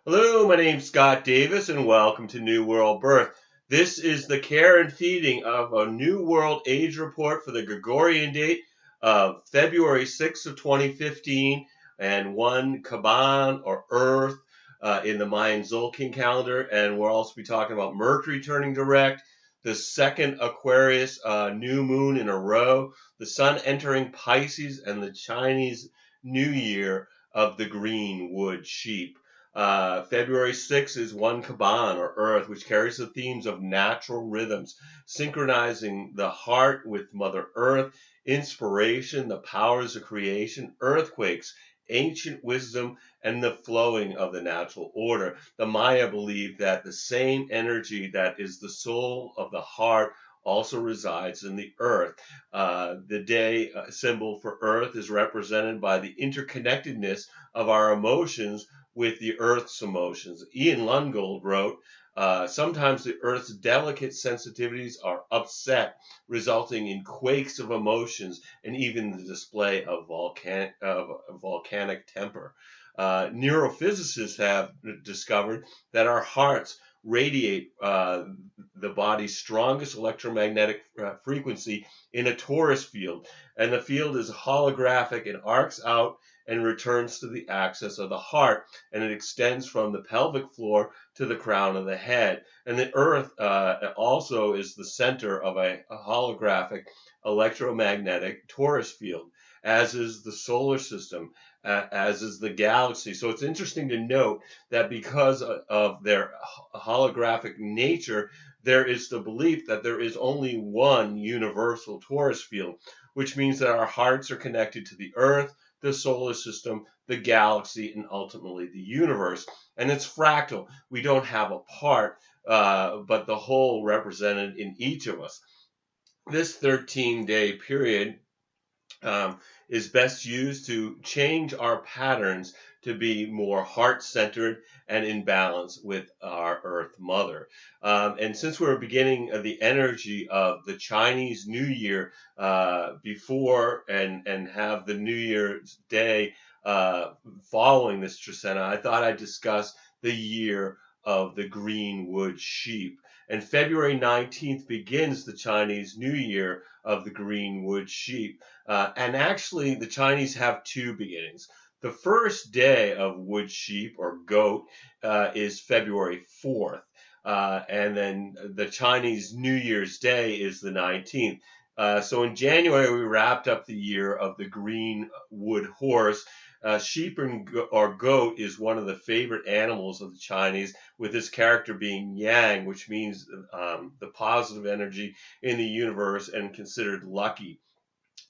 Hello, my name's Scott Davis, and welcome to New World Birth. This is the care and feeding of a New World Age report for the Gregorian date of February 6th of 2015 and one Caban or Earth in the Mayan Zolkin calendar. And we'll also be talking about Mercury turning direct, the second Aquarius new moon in a row, the sun entering Pisces, and the Chinese New Year of the green wood sheep. February 6th is one Caban or Earth, which carries the themes of natural rhythms, synchronizing the heart with Mother Earth, inspiration, the powers of creation, earthquakes, ancient wisdom, and the flowing of the natural order. The Maya believed that the same energy that is the soul of the heart also resides in the earth. The day symbol for earth is represented by the interconnectedness of our emotions with the earth's emotions. Ian Lungold wrote, sometimes the earth's delicate sensitivities are upset, resulting in quakes of emotions and even the display of volcanic temper. Neurophysicists have discovered that our hearts radiate the body's strongest electromagnetic frequency in a torus field, and the field is holographic and arcs out and returns to the axis of the heart, and it extends from the pelvic floor to the crown of the head. And the earth also is the center of a holographic electromagnetic torus field, as is the solar system, as is the galaxy. So it's interesting to note that because of their holographic nature, there is the belief that there is only one universal torus field, which means that our hearts are connected to the earth, the solar system, the galaxy, and ultimately the universe. And it's fractal. We don't have a part, but the whole represented in each of us. This 13-day period is best used to change our patterns to be more heart-centered and in balance with our Earth Mother. And since we're beginning the energy of the Chinese New Year before and have the New Year's Day following this Trecena, I thought I'd discuss the year of the green wood sheep. And February 19th begins the Chinese New Year of the green wood sheep. And actually, the Chinese have two beginnings. The first day of wood sheep or goat is February 4th. And then the Chinese New Year's Day is the 19th. So in January, we wrapped up the year of the green wood horse. Sheep or goat is one of the favorite animals of the Chinese, with this character being yang, which means the positive energy in the universe and considered lucky.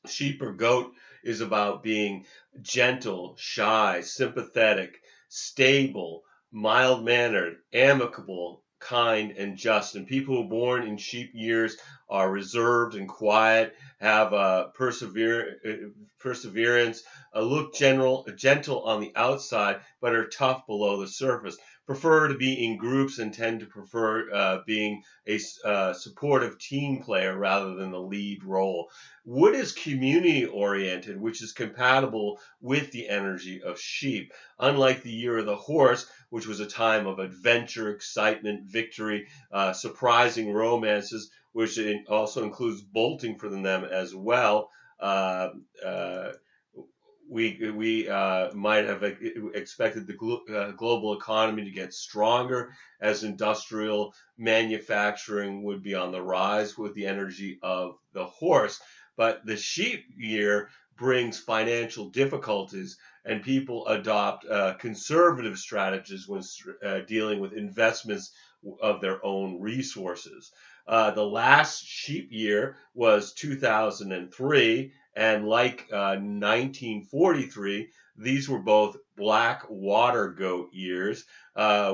Sheep or goat is about being gentle, shy, sympathetic, stable, mild-mannered, amicable, kind, and just. And people who are born in sheep years are reserved and quiet, have perseverance, look gentle on the outside, but are tough below the surface. Prefer to be in groups and tend to prefer being a supportive team player rather than the lead role. Wood is community oriented, which is compatible with the energy of sheep. Unlike the year of the horse, which was a time of adventure, excitement, victory, surprising romances, which also includes bolting for them as well. We might have expected the global economy to get stronger as industrial manufacturing would be on the rise with the energy of the horse. But the sheep year brings financial difficulties, and people adopt conservative strategies when dealing with investments of their own resources. The last sheep year was 2003, and like 1943, these were both black water goat years,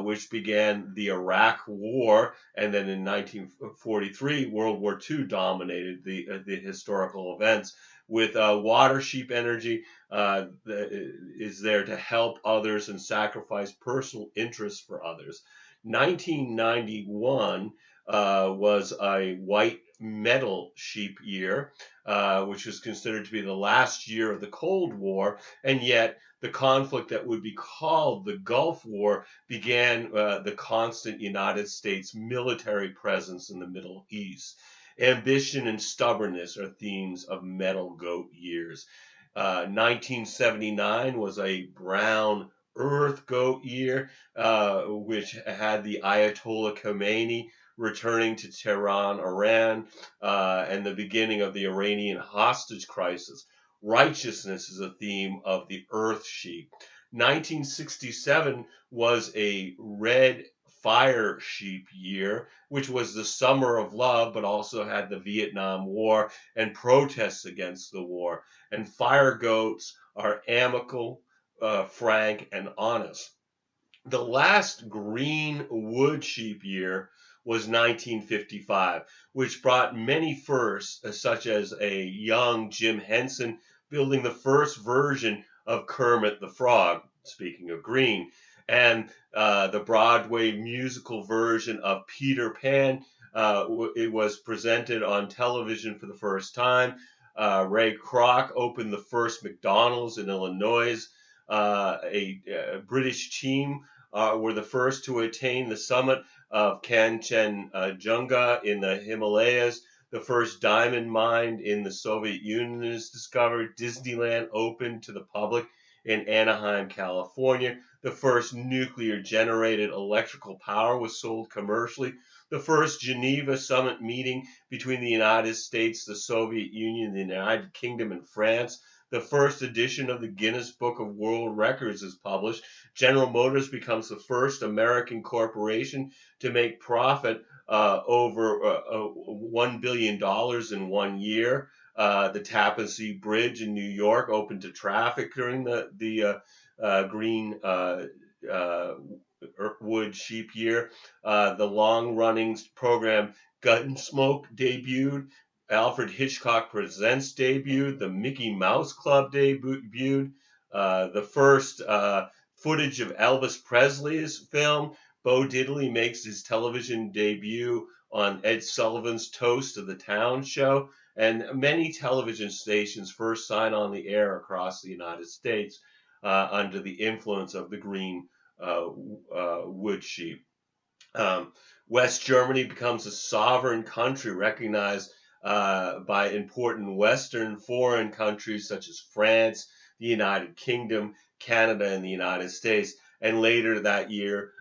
which began the Iraq War, and then in 1943, World War II dominated the historical events. With water sheep energy is there to help others and sacrifice personal interests for others. 1991 was a white metal sheep year, which was considered to be the last year of the Cold War, and yet the conflict that would be called the Gulf War began the constant United States military presence in the Middle East. Ambition and stubbornness are themes of metal goat years. 1979 was a brown earth goat year, which had the Ayatollah Khomeini returning to Tehran, Iran, and the beginning of the Iranian hostage crisis. Righteousness is a theme of the earth sheep. 1967 was a red fire sheep year, which was the summer of love, but also had the Vietnam War and protests against the war. And fire goats are amicable, frank, and honest. The last green wood sheep year was 1955, which brought many firsts, such as a young Jim Henson building the first version of Kermit the Frog, speaking of green, and the Broadway musical version of Peter Pan. It was presented on television for the first time. Ray Kroc opened the first McDonald's in Illinois. A British team were the first to attain the summit of Kanchenjunga in the Himalayas. The first diamond mine in the Soviet Union is discovered. Disneyland opened to the public in Anaheim, California. The first nuclear-generated electrical power was sold commercially. The first Geneva summit meeting between the United States, the Soviet Union, the United Kingdom, and France. The first edition of the Guinness Book of World Records is published. General Motors becomes the first American corporation to make profit over $1 billion in 1 year. The Tappan Zee Bridge in New York opened to traffic during the green wood sheep year. The long-running program Gunsmoke debuted. Alfred Hitchcock Presents debuted. The Mickey Mouse Club debuted. The first footage of Elvis Presley's film. Bo Diddley makes his television debut on Ed Sullivan's Toast of the Town show. And many television stations first sign on the air across the United States under the influence of the green wood sheep. West Germany becomes a sovereign country recognized by important Western foreign countries such as France, the United Kingdom, Canada, and the United States, and later that year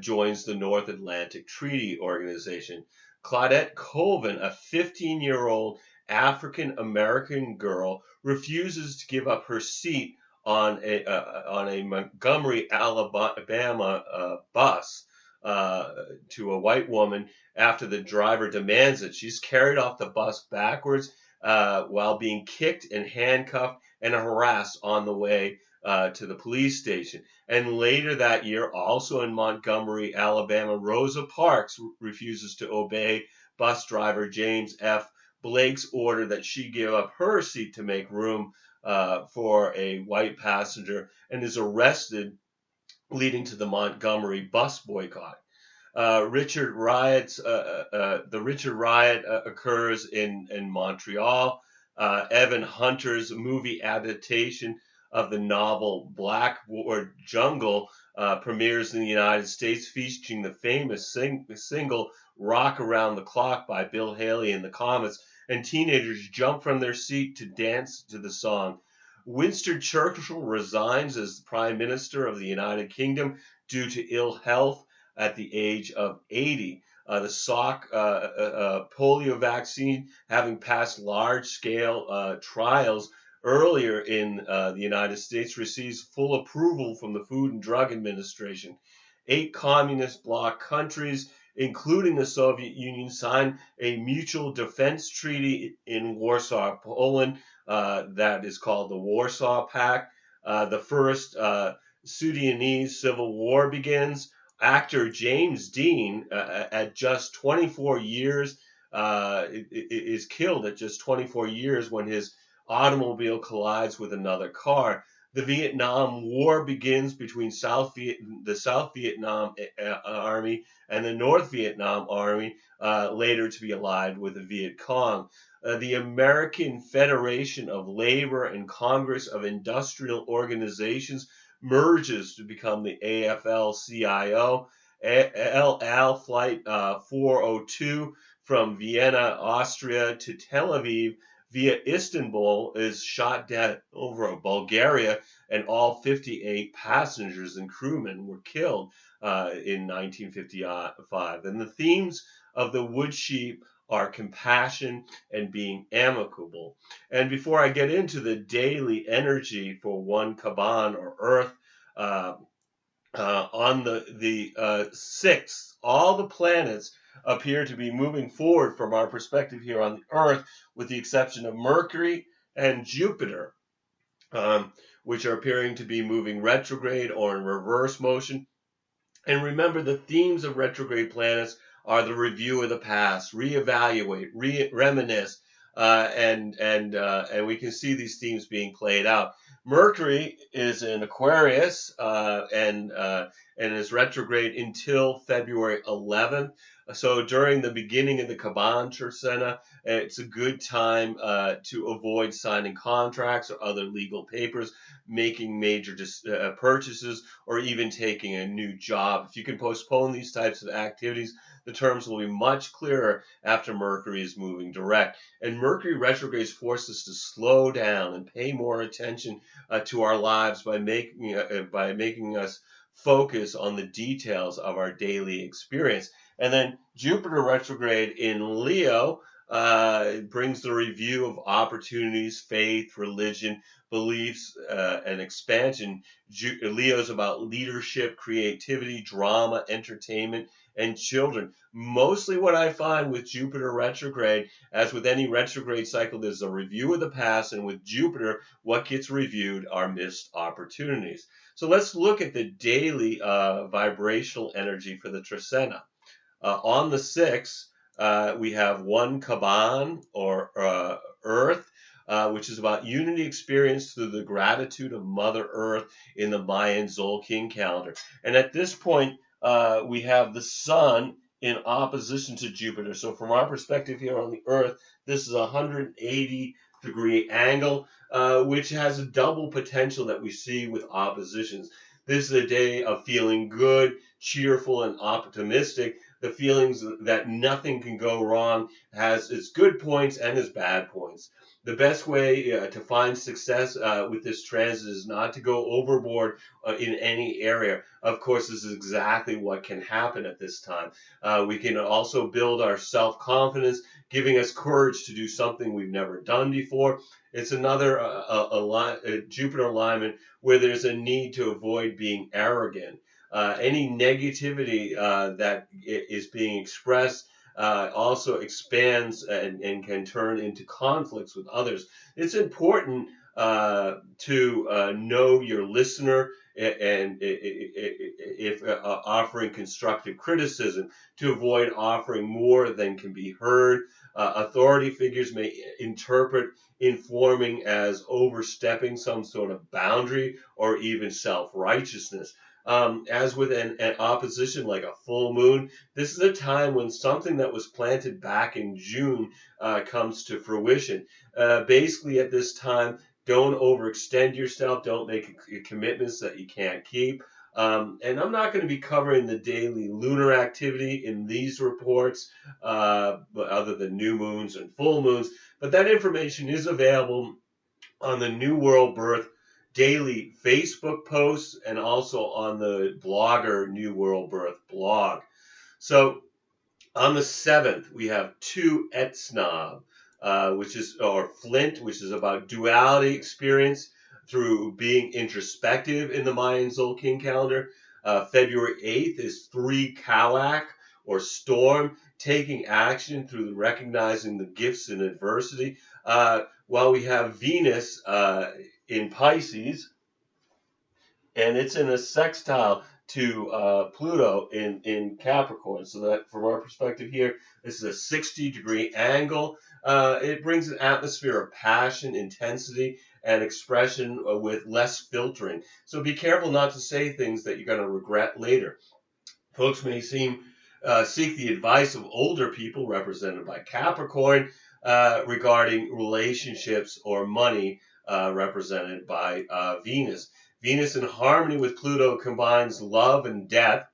joins the North Atlantic Treaty Organization. Claudette Colvin, a 15-year-old African-American girl, refuses to give up her seat on a Montgomery, Alabama bus to a white woman after the driver demands it. She's carried off the bus backwards while being kicked and handcuffed and harassed on the way to the police station. And later that year, also in Montgomery, Alabama, Rosa Parks refuses to obey bus driver James F. Blake's order that she give up her seat to make room for a white passenger and is arrested, leading to the Montgomery bus boycott. The Richard Riot occurs in Montreal. Evan Hunter's movie adaptation of the novel Blackboard Jungle premieres in the United States, featuring the famous single Rock Around the Clock by Bill Haley and the Comets, and teenagers jump from their seat to dance to the song. Winston Churchill resigns as Prime Minister of the United Kingdom due to ill health at the age of 80. The Salk polio vaccine, having passed large-scale trials earlier in the United States, receives full approval from the Food and Drug Administration. 8 communist bloc countries, including the Soviet Union, signed a mutual defense treaty in Warsaw, Poland, that is called the Warsaw Pact. The first Sudanese civil war begins. Actor James Dean, at just 24 years, is killed at just 24 years when his automobile collides with another car. The Vietnam War begins between the South Vietnam Army and the North Vietnam Army, later to be allied with the Viet Cong. The American Federation of Labor and Congress of Industrial Organizations merges to become the AFL-CIO. El Al Flight 402 from Vienna, Austria to Tel Aviv via Istanbul is shot dead over Bulgaria, and all 58 passengers and crewmen were killed in 1955. And the themes of the wood sheep are compassion and being amicable. And before I get into the daily energy for one kah-ban or Earth, on the 6th, all the planets appear to be moving forward from our perspective here on the Earth, with the exception of Mercury and Jupiter, which are appearing to be moving retrograde or in reverse motion. And remember, the themes of retrograde planets are the review of the past, reevaluate, reminisce, and we can see these themes being played out. Mercury is in Aquarius and is retrograde until February 11th. So during the beginning of the Caban it's a good time to avoid signing contracts or other legal papers, making major purchases, or even taking a new job. If you can postpone these types of activities, the terms will be much clearer after Mercury is moving direct. And Mercury retrogrades force us to slow down and pay more attention to our lives by making us focus on the details of our daily experience. And then Jupiter retrograde in Leo brings the review of opportunities, faith, religion, beliefs, and expansion. Leo's about leadership, creativity, drama, entertainment, and children. Mostly what I find with Jupiter retrograde, as with any retrograde cycle, there's a review of the past, and with Jupiter, what gets reviewed are missed opportunities. So let's look at the daily vibrational energy for the Trecena. On the 6th, we have one kah-ban or Earth, which is about unity experienced through the gratitude of Mother Earth in the Mayan Zolkin calendar. And at this point, we have the Sun in opposition to Jupiter. So from our perspective here on the Earth, this is a 180-degree angle, which has a double potential that we see with oppositions. This is a day of feeling good, cheerful, and optimistic. The feelings that nothing can go wrong has its good points and its bad points. The best way to find success with this transit is not to go overboard in any area. Of course, this is exactly what can happen at this time. We can also build our self-confidence, giving us courage to do something we've never done before. It's another Jupiter alignment where there's a need to avoid being arrogant. Any negativity that is being expressed also expands and can turn into conflicts with others. It's important to know your listener, and if offering constructive criticism, to avoid offering more than can be heard. Authority figures may interpret informing as overstepping some sort of boundary or even self-righteousness. As with an opposition like a full moon, this is a time when something that was planted back in June comes to fruition. Basically, at this time, don't overextend yourself. Don't make commitments that you can't keep. And I'm not going to be covering the daily lunar activity in these reports, other than new moons and full moons. But that information is available on the New World Birth daily Facebook posts and also on the blogger New World Birth blog. So on the 7th, we have 2 Etsnob, or Flint, which is about duality experience through being introspective in the Mayan Zolkin calendar. February 8th is 3 Kawak, or Storm, taking action through recognizing the gifts in adversity. While we have Venus in Pisces, and it's in a sextile to Pluto in Capricorn. So that from our perspective here, this is a 60-degree angle. It brings an atmosphere of passion, intensity, and expression with less filtering. So be careful not to say things that you're going to regret later. Folks may seek the advice of older people, represented by Capricorn, regarding relationships or money, represented by Venus. Venus in harmony with Pluto combines love and death.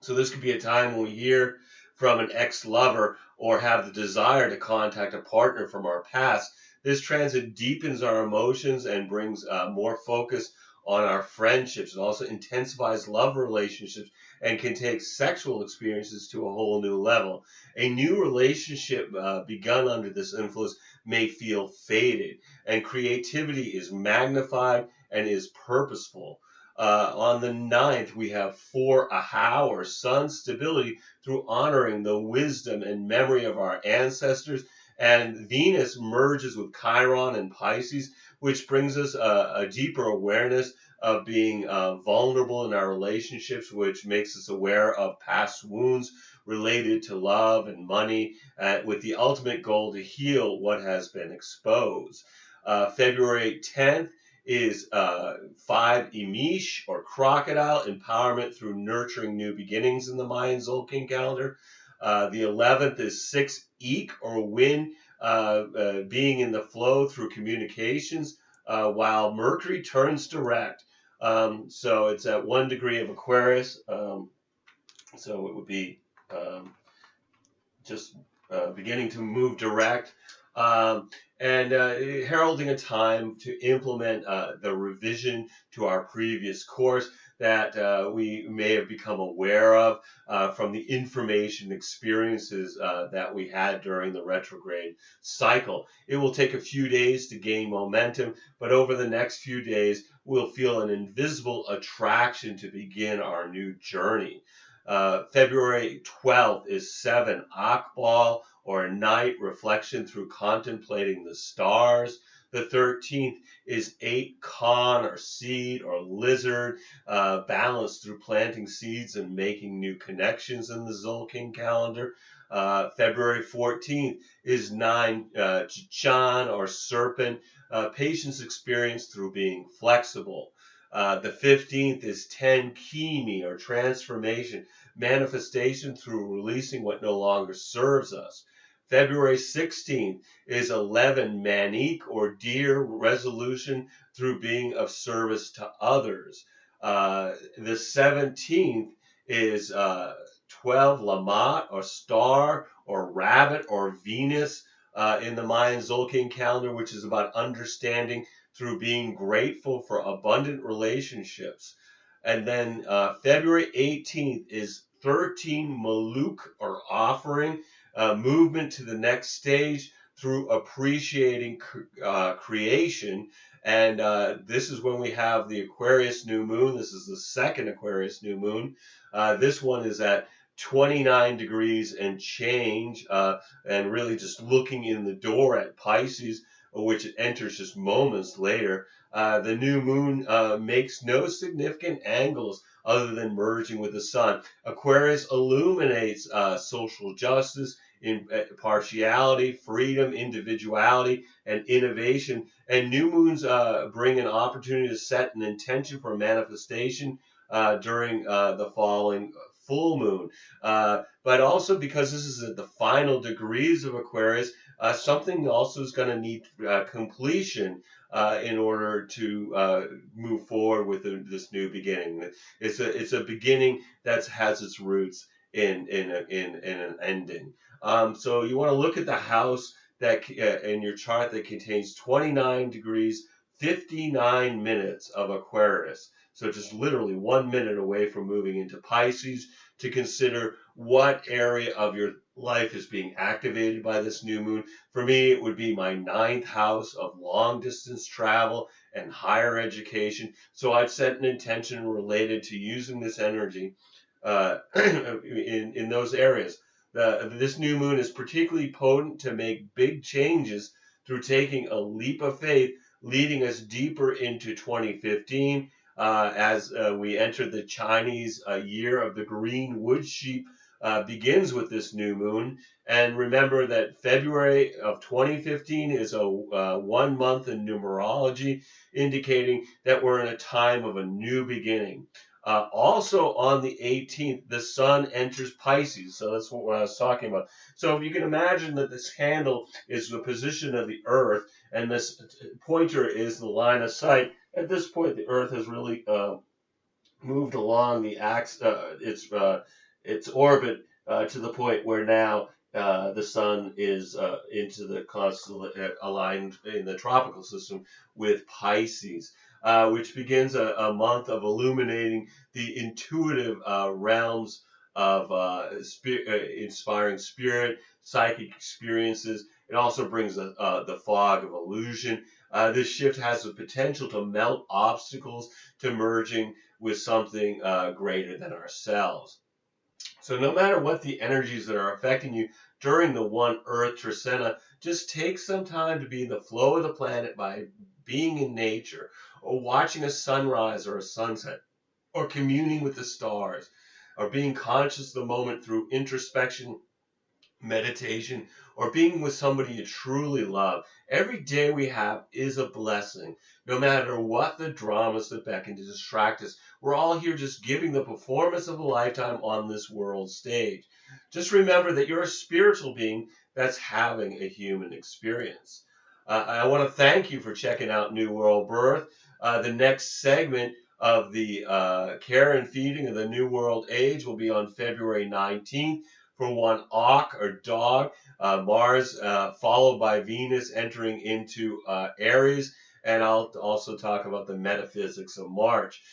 So this could be a time when we hear from an ex-lover or have the desire to contact a partner from our past. This transit deepens our emotions and brings more focus on our friendships. It also intensifies love relationships and can take sexual experiences to a whole new level. A new relationship begun under this influence may feel faded, and creativity is magnified and is purposeful. On the 9th, we have 4 Aha, or sun stability, through honoring the wisdom and memory of our ancestors. And Venus merges with Chiron and Pisces, which brings us a deeper awareness of being vulnerable in our relationships, which makes us aware of past wounds related to love and money, with the ultimate goal to heal what has been exposed. February 10th is 5 Imish, or crocodile, empowerment through nurturing new beginnings in the Mayan Zolkin calendar. The 11th is 6 Ik, or wind, being in the flow through communications, while Mercury turns direct. So it's at 1 degree of Aquarius. So it would be just beginning to move direct. And heralding a time to implement the revision to our previous course that we may have become aware of from the information experiences that we had during the retrograde cycle. It will take a few days to gain momentum, but over the next few days, we'll feel an invisible attraction to begin our new journey. February 12th is 7 Akbal, or a night reflection through contemplating the stars. The 13th is 8 Khan, or seed, or lizard, balanced through planting seeds and making new connections in the Zolkin calendar. February 14th is 9 Chichan, or serpent, patience experienced through being flexible. The 15th is 10 Kimi, or transformation, manifestation through releasing what no longer serves us. February 16th is 11 Manik, or deer, resolution through being of service to others. The 17th is 12 Lamat, or star, or rabbit, or Venus, in the Mayan Zolkin calendar, which is about understanding through being grateful for abundant relationships. And then February 18th is 13 Maluk, or offering, movement to the next stage through appreciating creation. And this is when we have the Aquarius New Moon. This is the second Aquarius New Moon. This one is at 29 degrees and change, and really just looking in the door at Pisces, which it enters just moments later. The new moon makes no significant angles other than merging with the sun. Aquarius illuminates social justice, impartiality, freedom, individuality, and innovation. And new moons bring an opportunity to set an intention for manifestation during the following full moon. But also, because this is at the final degrees of Aquarius, something also is going to need completion in order to move forward with this new beginning. It's a beginning that has its roots in an ending. So you want to look at the house that in your chart that contains 29 degrees, 59 minutes of Aquarius. So just literally 1 minute away from moving into Pisces, to consider what area of your life is being activated by this new moon. For me, it would be my 9th house of long distance travel and higher education. So I've set an intention related to using this energy in those areas. This new moon is particularly potent to make big changes through taking a leap of faith, leading us deeper into 2015 as we enter the Chinese year of the green wood sheep, begins with this new moon. And remember that February of 2015 is a 1 month in numerology, indicating that we're in a time of a new beginning. Also on the 18th, the sun enters Pisces. So that's what I was talking about. So if you can imagine that this handle is the position of the Earth, and this pointer is the line of sight. At this point, the Earth has really moved along the its orbit to the point where now the sun is into the aligned in the tropical system with Pisces, which begins a month of illuminating the intuitive realms of inspiring spirit, psychic experiences. It also brings the fog of illusion. This shift has the potential to melt obstacles to merging with something greater than ourselves. So no matter what the energies that are affecting you during the One Earth Trisena, just take some time to be in the flow of the planet by being in nature, or watching a sunrise or a sunset, or communing with the stars, or being conscious of the moment through introspection, meditation, or being with somebody you truly love. Every day we have is a blessing, no matter what the dramas that beckon to distract us. We're all here just giving the performance of a lifetime on this world stage. Just remember that you're a spiritual being that's having a human experience. I want to thank you for checking out New World Birth. The next segment of the care and feeding of the New World Age will be on February 19th. For one Auk or dog, Mars followed by Venus entering into Aries, and I'll also talk about the metaphysics of March.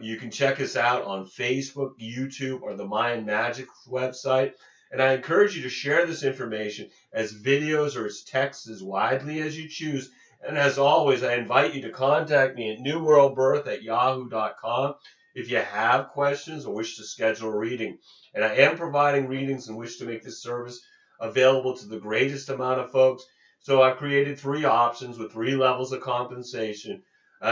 You can check us out on Facebook, YouTube, or the Mayan Magic website, and I encourage you to share this information as videos or as text as widely as you choose. And as always, I invite you to contact me at newworldbirth@yahoo.com if you have questions or wish to schedule a reading. And I am providing readings and wish to make this service available to the greatest amount of folks. So I've created 3 options with 3 levels of compensation.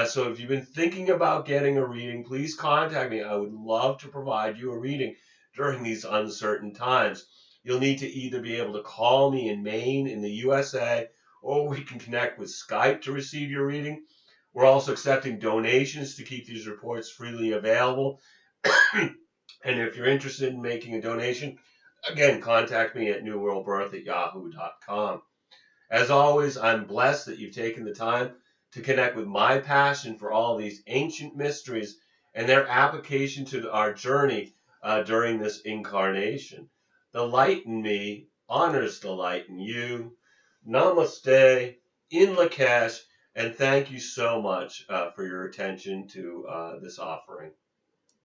So if you've been thinking about getting a reading, please contact me. I would love to provide you a reading during these uncertain times. You'll need to either be able to call me in Maine in the USA, or we can connect with Skype to receive your reading. We're also accepting donations to keep these reports freely available. And if you're interested in making a donation, again, contact me at newworldbirth@yahoo.com. As always, I'm blessed that you've taken the time to connect with my passion for all these ancient mysteries and their application to our journey during this incarnation. The light in me honors the light in you. Namaste, in Lakesh, and thank you so much for your attention to this offering.